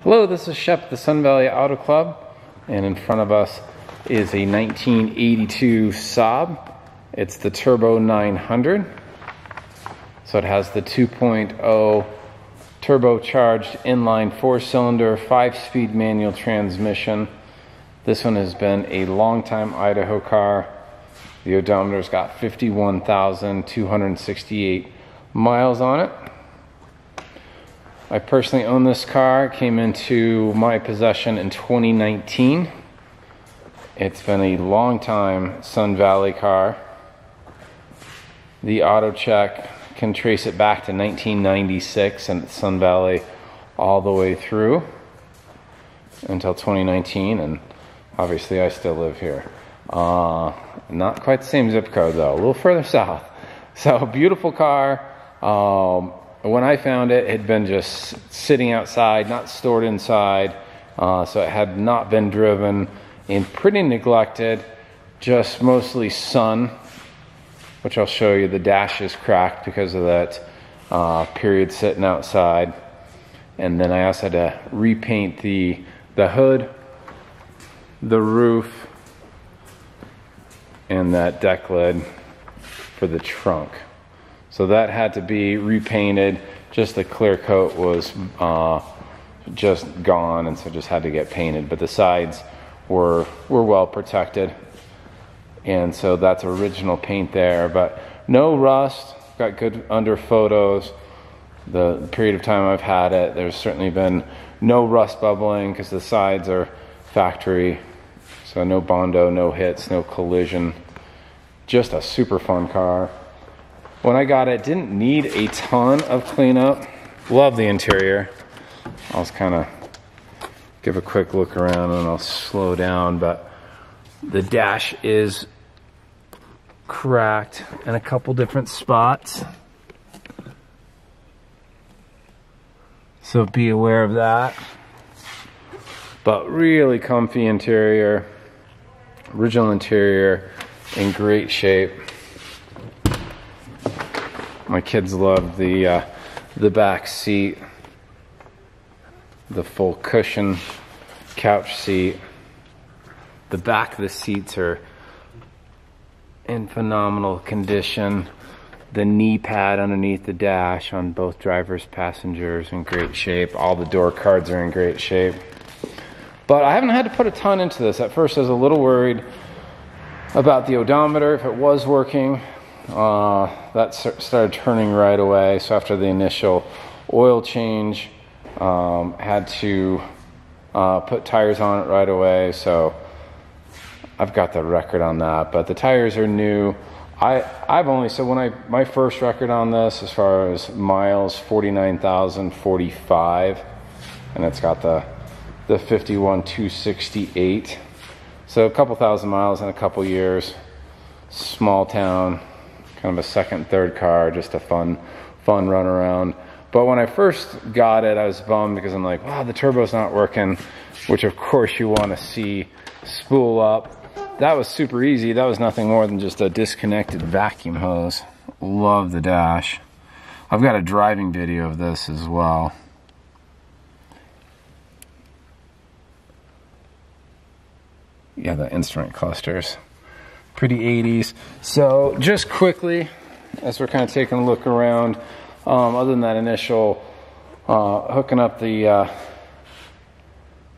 Hello, this is Shep at the Sun Valley Auto Club, and in front of us is a 1982 Saab. It's the Turbo 900. So it has the 2.0 turbocharged inline 4-cylinder 5-speed manual transmission. This one has been a long-time Idaho car. The odometer's got 51,268 miles on it. I personally own this car. It came into my possession in 2019. It's been a long time Sun Valley car. The auto check can trace it back to 1996 and Sun Valley all the way through until 2019, and obviously I still live here. Not quite the same zip code though, a little further south. So beautiful car. When I found it, it had been just sitting outside, not stored inside, so it had not been driven, and pretty neglected, just mostly sun, which I'll show you. The dash is cracked because of that period sitting outside. And then I also had to repaint the hood, the roof, and that deck lid for the trunk. So that had to be repainted. Just the clear coat was just gone, and so just had to get painted. But the sides were well protected, and so that's original paint there. But no rust. Got good under photos. The period of time I've had it, there's certainly been no rust bubbling because the sides are factory. So no Bondo, no hits, no collision. Just a super fun car. When I got it, didn't need a ton of cleanup. Love the interior. I'll just kind of give a quick look around and I'll slow down, but the dash is cracked in a couple different spots. So be aware of that. But really comfy interior. Original interior in great shape. My kids love the back seat, the full cushion couch seat. The back of the seats are in phenomenal condition. The knee pad underneath the dash on both drivers, passengers in great shape. All the door cards are in great shape. But I haven't had to put a ton into this. At first I was a little worried about the odometer, if it was working. That started turning right away. So after the initial oil change, had to put tires on it right away. So I've got the record on that, but the tires are new. I've only, so when my first record on this, as far as miles, 49,045, and it's got the 51,268. So a couple thousand miles in a couple years. Small town. Kind of a second, third car, just a fun run around. But when I first got it, I was bummed because I'm like, wow, the turbo's not working, which of course you want to see spool up. That was super easy. That was nothing more than just a disconnected vacuum hose. Love the dash. I've got a driving video of this as well. Yeah, the instrument clusters. Pretty 80s. So just quickly, as we're kind of taking a look around, other than that initial hooking up the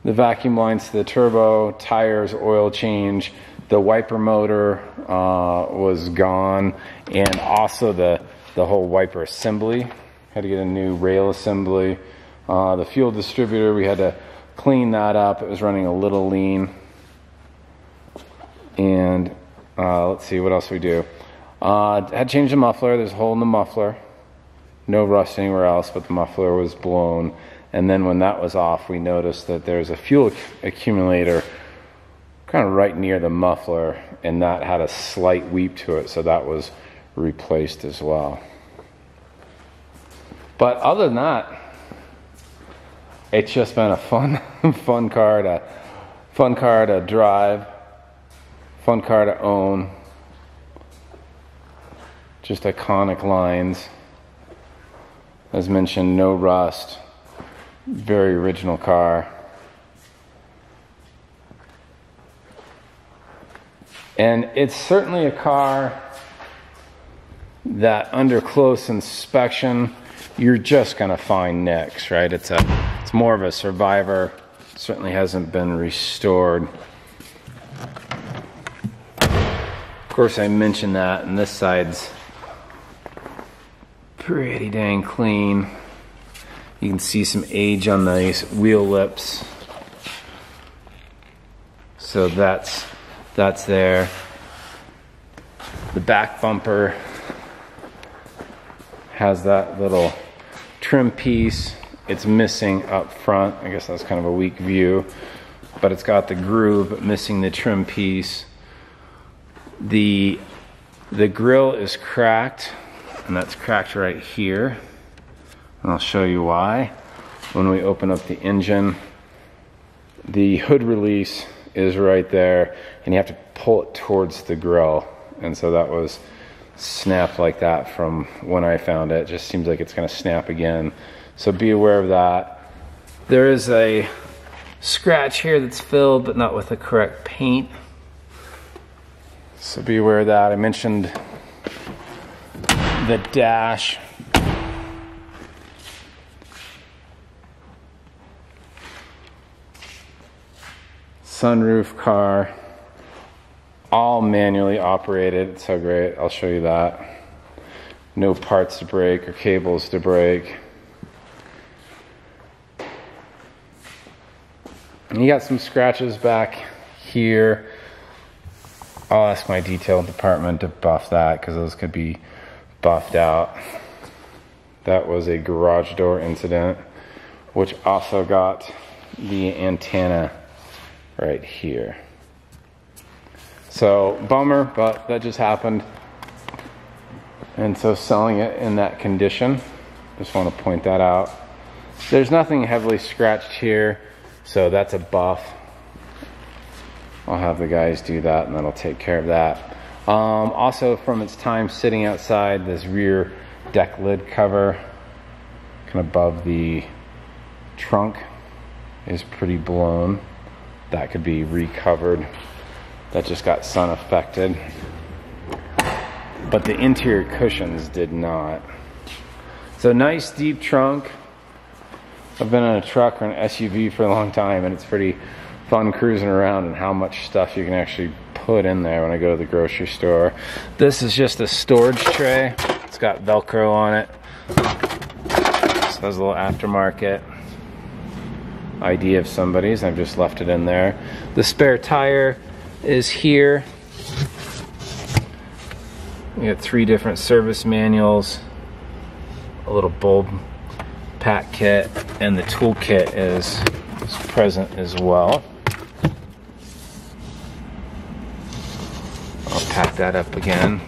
vacuum lines to the turbo, tires, oil change, the wiper motor was gone, and also the whole wiper assembly. Had to get a new rail assembly. The fuel distributor, we had to clean that up. It was running a little lean. And let's see, what else we do? Had to change the muffler. There's a hole in the muffler. No rust anywhere else, but the muffler was blown. And then when that was off, we noticed that there's a fuel accumulator kind of right near the muffler, and that had a slight weep to it, so that was replaced as well. But other than that, it's just been a fun car to drive. Fun car to own. Just iconic lines. As mentioned, no rust. Very original car. And it's certainly a car that under close inspection, you're just gonna find nicks, right? It's more of a survivor. Certainly hasn't been restored. Of course, I mentioned that, and this side's pretty dang clean. You can see some age on these wheel lips. So that's there. The back bumper has that little trim piece. It's missing up front. I guess that's kind of a weak view, but it's got the groove, but missing the trim piece. The grille is cracked, and that's cracked right here. And I'll show you why. When we open up the engine, the hood release is right there, and you have to pull it towards the grille. And so that was snapped like that from when I found it. It just seems like it's gonna snap again. So be aware of that. There is a scratch here that's filled, but not with the correct paint. So be aware of that. I mentioned the dash. Sunroof car, all manually operated. It's so great. I'll show you that. No parts to break or cables to break. And you got some scratches back here. I'll ask my detail department to buff that, because those could be buffed out. That was a garage door incident, which also got the antenna right here. So bummer, but that just happened. And so selling it in that condition, just want to point that out. There's nothing heavily scratched here, so that's a buff. I'll have the guys do that, and that'll take care of that. Also, from its time sitting outside, this rear deck lid cover kind of above the trunk is pretty blown. That could be recovered. That just got sun affected. But the interior cushions did not. So nice deep trunk. I've been in a truck or an SUV for a long time, and it's pretty fun cruising around and how much stuff you can actually put in there when I go to the grocery store. This is just a storage tray. It's got Velcro on it. So there's a little aftermarket ID of somebody's. I've just left it in there. The spare tire is here. We got 3 different service manuals, a little bulb pack kit, and the tool kit is present as well. I'll pack that up again.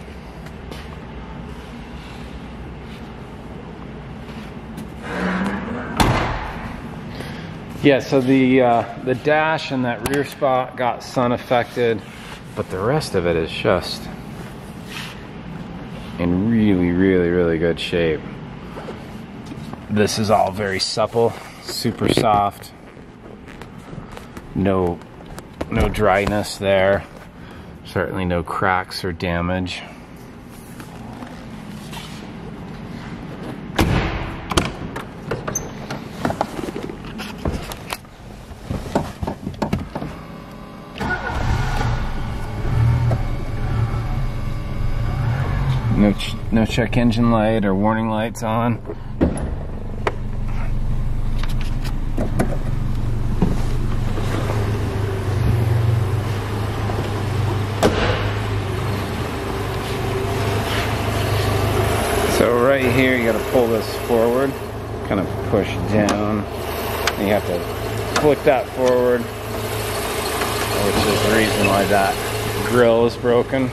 Yeah, so the dash and that rear spot got sun affected, but the rest of it is just in really, really, really good shape. This is all very supple, super soft. No dryness there. Certainly no cracks or damage. No check engine light or warning lights on. So right here, you got to pull this forward, kind of push down, and you have to flick that forward, which is the reason why that grille is broken.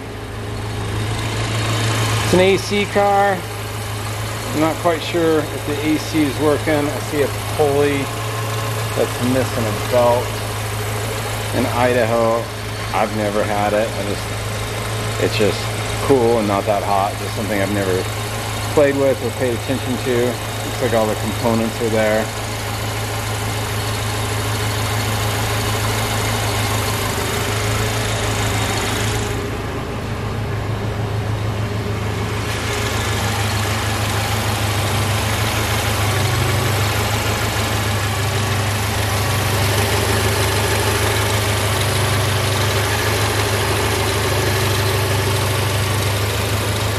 It's an AC car. I'm not quite sure if the AC is working. I see a pulley that's missing a belt. In Idaho, I've never had it. It's just cool and not that hot. Just something I've never played with or paid attention to. Looks like all the components are there.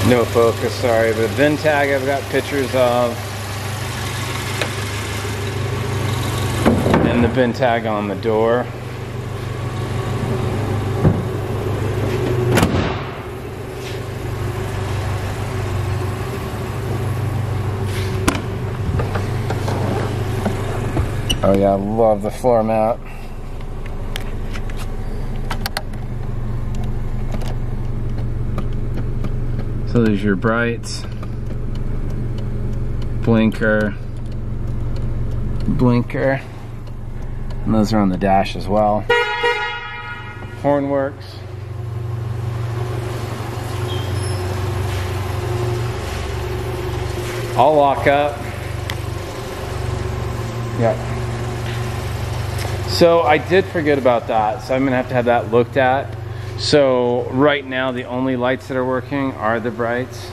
No focus, sorry, but VIN tag I've got pictures of. And the VIN tag on the door. Oh yeah, I love the floor mat. So there's your brights, blinker, blinker, and those are on the dash as well. Horn works. All lock up. Yep. So I did forget about that, so I'm gonna have to have that looked at. So right now the only lights that are working are the brights.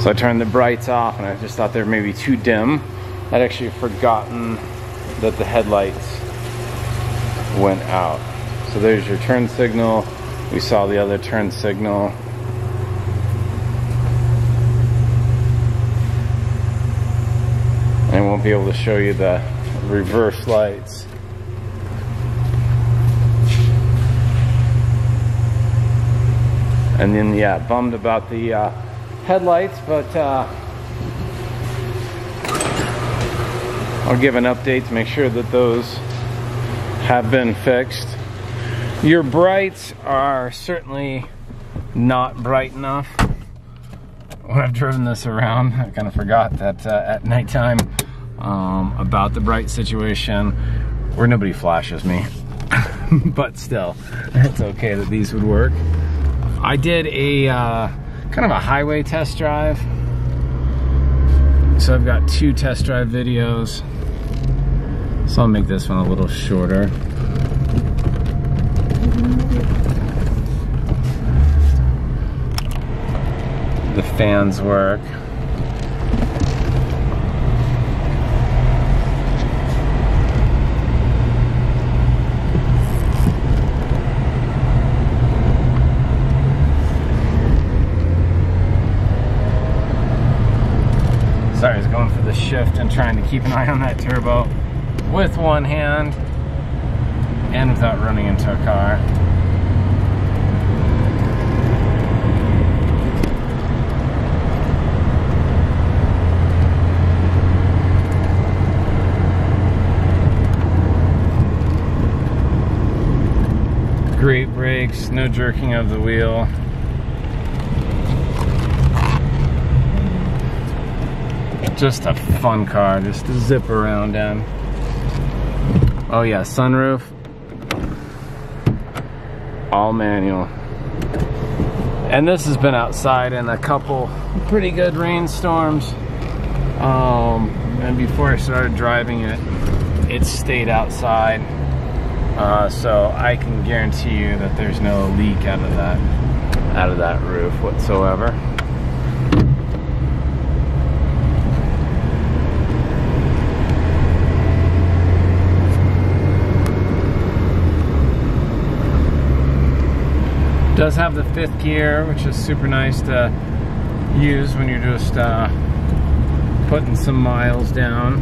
So I turned the brights off and I just thought they were maybe too dim. I'd actually forgotten that the headlights went out. So there's your turn signal. We saw the other turn signal. And I won't be able to show you the reverse lights. And then, yeah, bummed about the headlights, but I'll give an update to make sure that those have been fixed. Your brights are certainly not bright enough. When I've driven this around, I kind of forgot that at nighttime about the bright situation, where nobody flashes me. But still, it's okay that these would work. I did a kind of a highway test drive. So I've got 2 test drive videos. So I'll make this one a little shorter. The fans work. Sorry, I was going for the shift and trying to keep an eye on that turbo with one hand and without running into a car. Great brakes, no jerking of the wheel. Just a fun car, just to zip around in. Oh yeah, sunroof. All manual. And this has been outside in a couple pretty good rainstorms. And before I started driving it, it stayed outside. So I can guarantee you that there's no leak out of that roof whatsoever. Does have the 5th gear, which is super nice to use when you're just putting some miles down.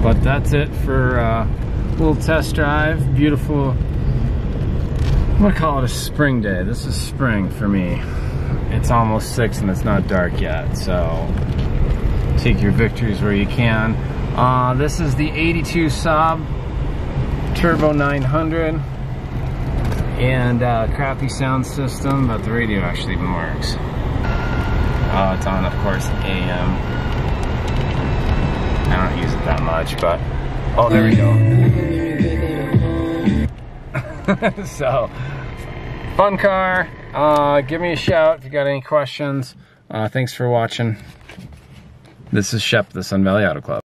But that's it for a little test drive. Beautiful, I'm gonna call it a spring day. This is spring for me. It's almost 6 and it's not dark yet, so take your victories where you can. This is the 82 Saab Turbo 900 and crappy sound system, but the radio actually even works. It's on, of course, AM. I don't use it that much, but oh, there we go. So, fun car. Give me a shout if you got any questions. Thanks for watching. This is Shep, the Sun Valley Auto Club.